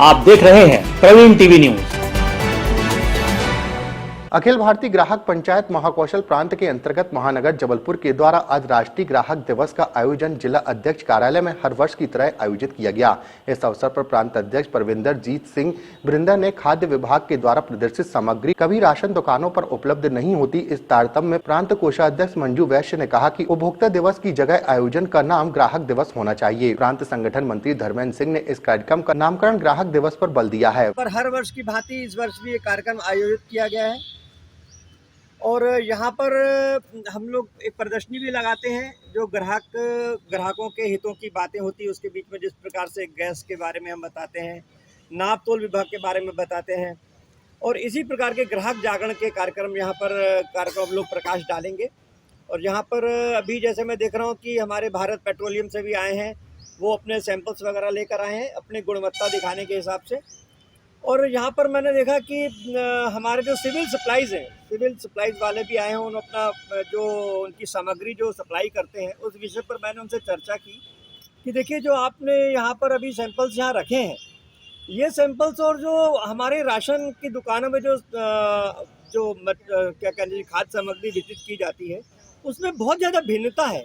आप देख रहे हैं प्रवीण टीवी न्यूज। अखिल भारतीय ग्राहक पंचायत महाकौशल प्रांत के अंतर्गत महानगर जबलपुर के द्वारा आज राष्ट्रीय ग्राहक दिवस का आयोजन जिला अध्यक्ष कार्यालय में हर वर्ष की तरह आयोजित किया गया। इस अवसर पर प्रांत अध्यक्ष परविंदर जीत सिंह वृंदा ने खाद्य विभाग के द्वारा प्रदर्शित सामग्री कभी राशन दुकानों पर उपलब्ध नहीं होती, इस तारतम्य में प्रांत कोषाध्यक्ष मंजू वैश्य ने कहा कि उपभोक्ता दिवस की जगह आयोजन का नाम ग्राहक दिवस होना चाहिए। प्रांत संगठन मंत्री धर्मेंद्र सिंह ने इस कार्यक्रम का नामकरण ग्राहक दिवस पर बल दिया है। पर हर वर्ष की भांति इस वर्ष भी ये कार्यक्रम आयोजित किया गया है और यहाँ पर हम लोग एक प्रदर्शनी भी लगाते हैं जो ग्राहकों के हितों की बातें होती है उसके बीच में, जिस प्रकार से गैस के बारे में हम बताते हैं, नाप तोल विभाग के बारे में बताते हैं और इसी प्रकार के ग्राहक जागरण के कार्यक्रम यहाँ पर हम लोग प्रकाश डालेंगे। और यहाँ पर अभी जैसे मैं देख रहा हूँ कि हमारे भारत पेट्रोलियम से भी आए हैं, वो अपने सैंपल्स वगैरह लेकर आए हैं अपनी गुणवत्ता दिखाने के हिसाब से। और यहाँ पर मैंने देखा कि हमारे जो सिविल सप्लाईज वाले भी आए हैं, उन्होंने अपना जो उनकी सामग्री जो सप्लाई करते हैं उस विषय पर मैंने उनसे चर्चा की कि देखिए जो आपने यहाँ पर अभी सैंपल्स यहाँ रखे हैं, ये सैंपल्स और जो हमारे राशन की दुकानों में जो क्या कहते हैं खाद्य सामग्री वितरित की जाती है उसमें बहुत ज़्यादा भिन्नता है,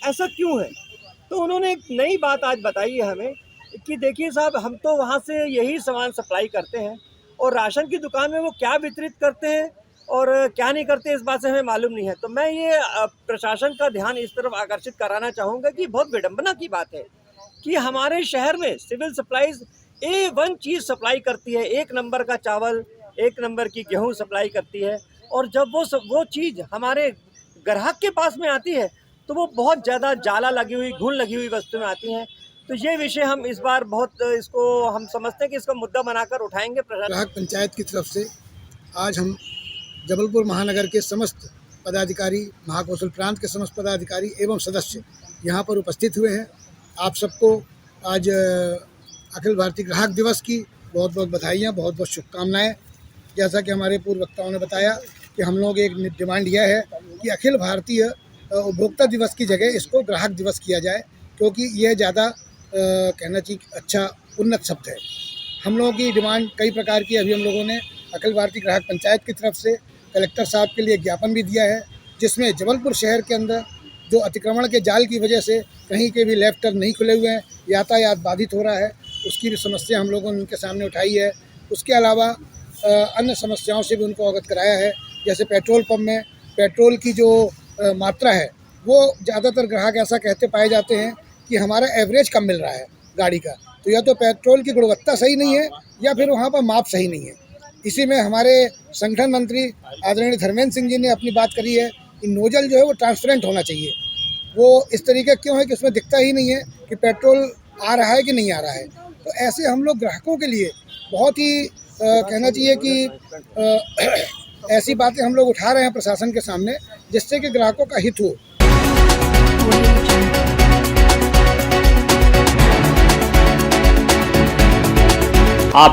ऐसा क्यों है? तो उन्होंने एक नई बात आज बताई है हमें कि देखिए साहब, हम तो वहाँ से यही सामान सप्लाई करते हैं और राशन की दुकान में वो क्या वितरित करते हैं और क्या नहीं करते इस बात से हमें मालूम नहीं है। तो मैं ये प्रशासन का ध्यान इस तरफ आकर्षित कराना चाहूँगा कि बहुत विडंबना की बात है कि हमारे शहर में सिविल सप्लाईज A1 चीज़ सप्लाई करती है, 1 नंबर का चावल, 1 नंबर की गेहूँ सप्लाई करती है और जब वो चीज़ हमारे ग्राहक के पास में आती है तो वो बहुत ज़्यादा जाला लगी हुई, घुन लगी हुई वस्तु में आती हैं। तो ये विषय हम इस बार बहुत इसको हम समझते हैं कि इसका मुद्दा बनाकर उठाएंगे। ग्राहक पंचायत की तरफ से आज हम जबलपुर महानगर के समस्त पदाधिकारी, महाकौशल प्रांत के समस्त पदाधिकारी एवं सदस्य यहाँ पर उपस्थित हुए हैं। आप सबको आज अखिल भारतीय ग्राहक दिवस की बहुत बहुत बधाइयाँ, बहुत बहुत शुभकामनाएँ। जैसा कि हमारे पूर्व वक्ताओं ने बताया कि हम लोग एक डिमांड यह है कि अखिल भारतीय उपभोक्ता दिवस की जगह इसको ग्राहक दिवस किया जाए, क्योंकि यह ज़्यादा कहना चाहिए अच्छा उन्नत शब्द है। हम लोगों की डिमांड कई प्रकार की, अभी हम लोगों ने अखिल भारतीय ग्राहक पंचायत की तरफ से कलेक्टर साहब के लिए ज्ञापन भी दिया है, जिसमें जबलपुर शहर के अंदर जो अतिक्रमण के जाल की वजह से कहीं के भी लेफ्ट टर्न नहीं खुले हुए हैं, यातायात बाधित हो रहा है, उसकी भी समस्या हम लोगों ने उनके सामने उठाई है। उसके अलावा अन्य समस्याओं से भी उनको अवगत कराया है, जैसे पेट्रोल पंप में पेट्रोल की जो मात्रा है वो ज़्यादातर ग्राहक ऐसा कहते पाए जाते हैं कि हमारा एवरेज कम मिल रहा है गाड़ी का, तो या तो पेट्रोल की गुणवत्ता सही नहीं है या फिर वहाँ पर माप सही नहीं है। इसी में हमारे संगठन मंत्री आदरणीय धर्मेंद्र सिंह जी ने अपनी बात करी है कि नोजल जो है वो ट्रांसपेरेंट होना चाहिए। वो इस तरीके क्यों है कि उसमें दिखता ही नहीं है कि पेट्रोल आ रहा है कि नहीं आ रहा है। तो ऐसे हम लोग ग्राहकों के लिए बहुत ही कहना चाहिए कि ऐसी बातें हम लोग उठा रहे हैं प्रशासन के सामने, जिससे कि ग्राहकों का हित हो। आप